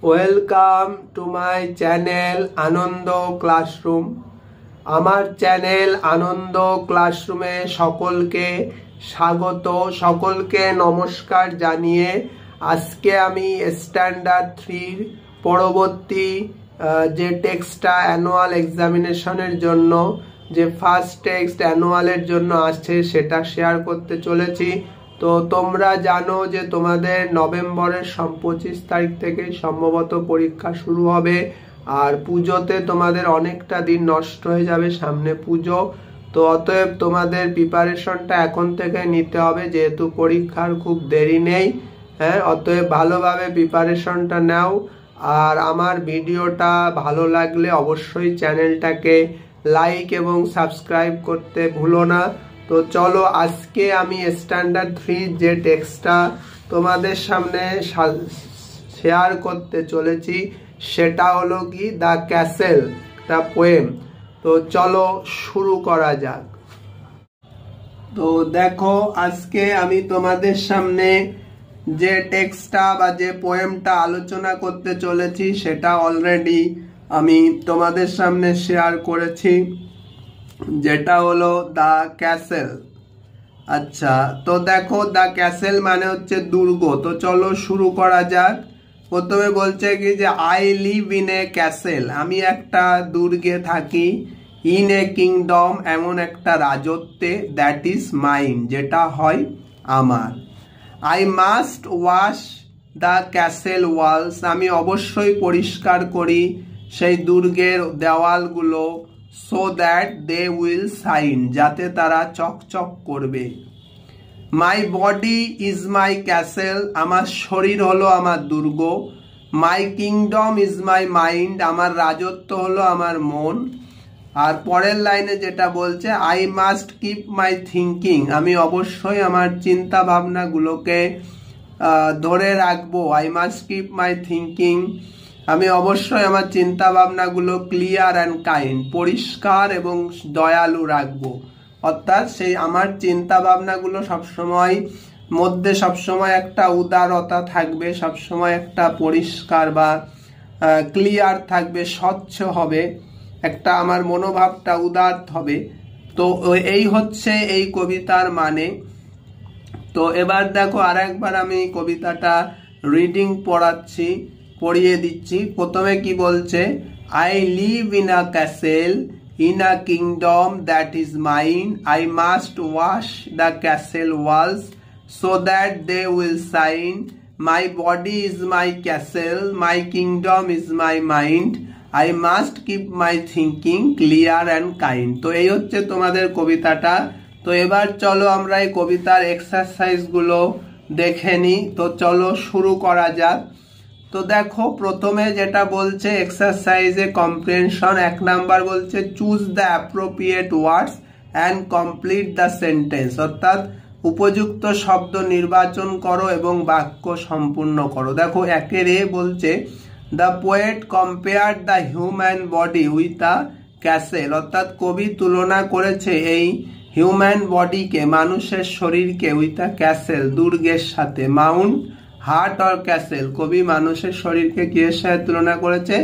Welcome to my channel Ananda classroom. আমার চ্যানেল আনন্দ ক্লাসরুমে সকলকে স্বাগত, সকলকে নমস্কার জানিয়ে আজকে আমি স্ট্যান্ডার্ড 3 পরবর্তী যে টেক্সটটা অ্যানুয়াল এক্সামিনেশনের জন্য যে ফার্স্ট টেক্সট অ্যানুয়ালের জন্য আসছে সেটা শেয়ার করতে চলেছি। তো তোমরা জানো যে তোমাদের নভেম্বরের 25 তারিখ থেকে সম্ভবত পরীক্ষা শুরু হবে, আর পুজোতে তোমাদের অনেকটা দিন নষ্ট হয়ে যাবে, সামনে পুজো। তো অতএব তোমাদের প্রিপারেশনটা এখন থেকে নিতে হবে, যেহেতু পরীক্ষার খুব দেরি নেই। হ্যাঁ, অতএব ভালোভাবে প্রিপারেশনটা নাও। আর আমার ভিডিওটা ভালো লাগলে অবশ্যই চ্যানেলটাকে লাইক এবং সাবস্ক্রাইব করতে ভুলো না। তো চলো, আজকে আমি স্ট্যান্ডার্ড 3 যে টেক্সটটা তোমাদের সামনে শেয়ার করতে চলেছি সেটা হলো কি দ্য ক্যাসেল, দ্য পোয়েম। তো চলো শুরু করা যাক। তো দেখো, আজকে আমি তোমাদের সামনে যে টেক্সটটা বা যে পোয়েমটা আলোচনা করতে চলেছি সেটা অলরেডি আমি তোমাদের সামনে শেয়ার করেছি, যেটা হলো দ্য ক্যাসেল। আচ্ছা, তো দেখো, দ্য ক্যাসেল মানে হচ্ছে দুর্গ। তো চলো শুরু করা যাক। প্রথমে বলছে কি যে I live in a castle, আমি একটা দুর্গে থাকি। ইন এ কিংডম, এমন একটা রাজত্বে। দ্যাট ইজ মাইন, যেটা হয় আমার। I must wash the castle walls, আমি অবশ্যই পরিষ্কার করি সেই দুর্গের দেওয়ালগুলো। So that they will shine, যাতে তারা চকচক করবে। My body is my castle, আমার শরীর হলো আমার দুর্গ। My kingdom is my mind, আমার রাজত্ব হলো আমার মন। আর পরের লাইনে যেটা বলছে I must keep my thinking, আমি অবশ্যই আমার চিন্তা ভাবনাগুলোকে ধরে রাখবো। I must keep my thinking, আমি অবশ্যই আমার চিন্তা ভাবনাগুলো ক্লিয়ার অ্যান্ড কাইন্ড, পরিষ্কার এবং দয়ালু রাখবো। অর্থাৎ সেই আমার চিন্তা ভাবনাগুলো সবসময় মধ্যে সবসময় একটা উদারতা থাকবে, সবসময় একটা পরিষ্কার বা ক্লিয়ার থাকবে, স্বচ্ছ হবে, একটা আমার মনোভাবটা উদার হবে। তো এই হচ্ছে এই কবিতার মানে। তো এবার দেখো, আর একবার আমি কবিতাটা রিডিং পড়িয়ে দিচ্ছি। প্রথমে কি বলছে, I live in a castle in a kingdom that is mine. I must wash the castle walls so that they will shine. My body is my castle, my kingdom is my mind. I must keep my thinking clear and kind. তো এই হচ্ছে তোমাদের কবিতাটা। তো এবার চলো আমরা এই কবিতার এক্সারসাইজ গুলো দেখে নিই। তো চলো শুরু করা যাক। তো দেখো, প্রথমে যেটা বলছে এক্সারসাইজে কম্প্রিহেনশন, 1 নাম্বার বলছে choose the appropriate words and complete the sentence, অর্থাৎ উপযুক্ত শব্দ নির্বাচন করো এবং বাক্য সম্পূর্ণ করো। দেখো, 1 বলছে the poet compare the human body with a castle, অর্থাৎ কবি তুলনা করেছে এই হিউম্যান বডিকে, মানুষের শরীরকে, উইথ আ ক্যাসেল, দুর্গের সাথে। মাউন্ট, হার্ট অর ক্যাসেল, কবি মানুষের শরীরকে কিসের সাথে তুলনা করেছে?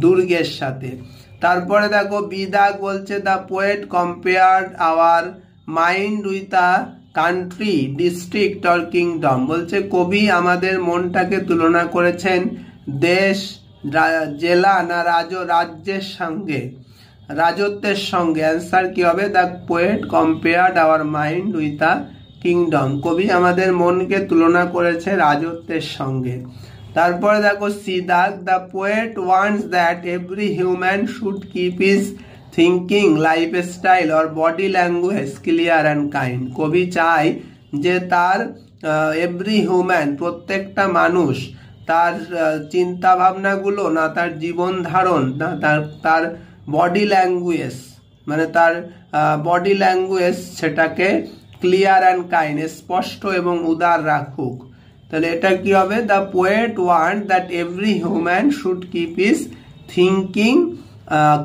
দুর্গের সাথে। তারপরে দেখো, বিদাগ বলছে the poet compared our mind with a country, district or kingdom, বলছে কবি আমাদের মনটাকে তুলনা করেছেন দেশ, জেলা না রাজ্যের সঙ্গে, রাজত্বের সঙ্গে। অ্যান্সার কি হবে? The poet compared our mind with a kingdom, কবি আমাদের মনকে তুলনা করেছে রাজত্বের সঙ্গে। তারপরে দেখো, সিদাগ the poet wants that every human should keep his thinking, lifestyle or body language clear and kind, কবি চায় যে তার এভরি হিউম্যান, প্রত্যেকটা মানুষ, তার চিন্তা ভাবনাগুলো না, তার জীবন ধারণ না, তার বডি ল্যাঙ্গুয়েজ মানে তার বডি ল্যাঙ্গুয়েজ সেটাকে ক্লিয়ার অ্যান্ড কাইন্ড, স্পষ্ট এবং উদার রাখুক। তাহলে এটা কি হবে? The poet want that every human should keep his thinking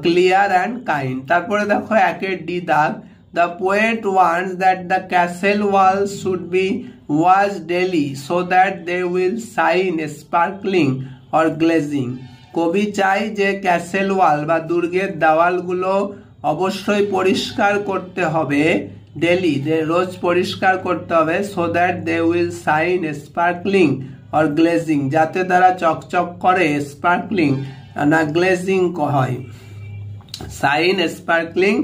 clear and kind. তারপরে দেখো, 1 দাগ, the poet wants that the castle walls should be washed daily so that they will shine sparkling और গ্লেজিং। কবি চাই যে castle ওয়াল বা দুর্গের দেওয়ালগুলো অবশ্যই পরিষ্কার করতে হবে, ডেলি রোজ পরিষ্কার করতে হবে, so that they will shine sparkling और গ্লেজিং, যাতে তারা চকচক করে, স্পার্কলিং না গ্লেজিং হয়, শাইন স্পার্কলিং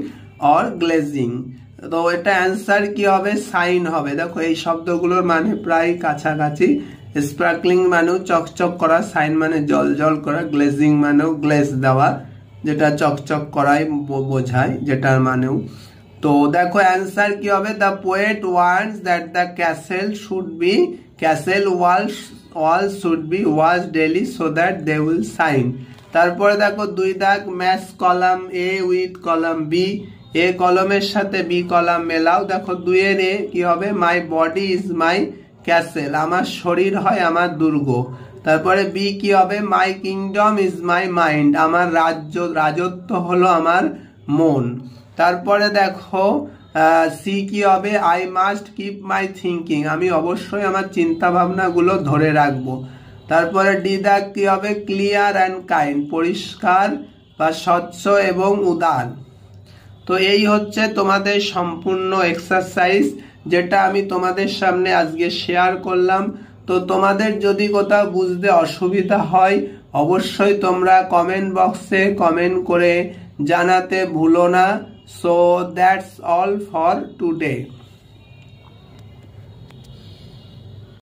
और গ্লেজিং। তো এটা অ্যান্সার কি হবে? সাইন হবে। দেখো এই শব্দগুলোর মানে প্রায় কাছাকাছি। স্পার্কলিং মানেও চকচক করা, সাইন মানে জল জল করা, গ্লেজিং মানেও গ্লেজ দেওয়া, যেটা চকচক করাই বোঝায়, যেটার মানেও। তো দেখো অ্যান্সার কি হবে? The poet wants that the castle wall should be wash daily so that they will shine. তারপরে দেখো 2 দাগ, match column A with column B, A কলমের সাথে বি কলাম মেলাও। দেখো 2 এর এ কি হবে? মাই বডি ইজ মাই ক্যাসেল, আমার শরীর হয় আমার দুর্গ। তারপরে বি কি হবে? মাই কিংডম ইজ মাই মাইন্ড, আমার রাজত্ব হলো আমার মন। তারপরে দেখো সি কি হবে? I must keep my thinking, আমি অবশ্যই আমার চিন্তা ভাবনা গুলো ধরে রাখবো। তারপরে ডি দাগ কি হবে? ক্লিয়ার অ্যান্ড কাইন্ড, পরিষ্কার বা স্বচ্ছ এবং উদার। তো এই হচ্ছে তোমাদের সম্পূর্ণ এক্সারসাইজ, যেটা আমি তোমাদের সামনে আজকে শেয়ার করলাম। তো তোমাদের যদি কোথাও বুঝতে অসুবিধা হয় অবশ্যই তোমরা কমেন্ট বক্সে কমেন্ট করে জানাতে ভুলো না। So that's all for today.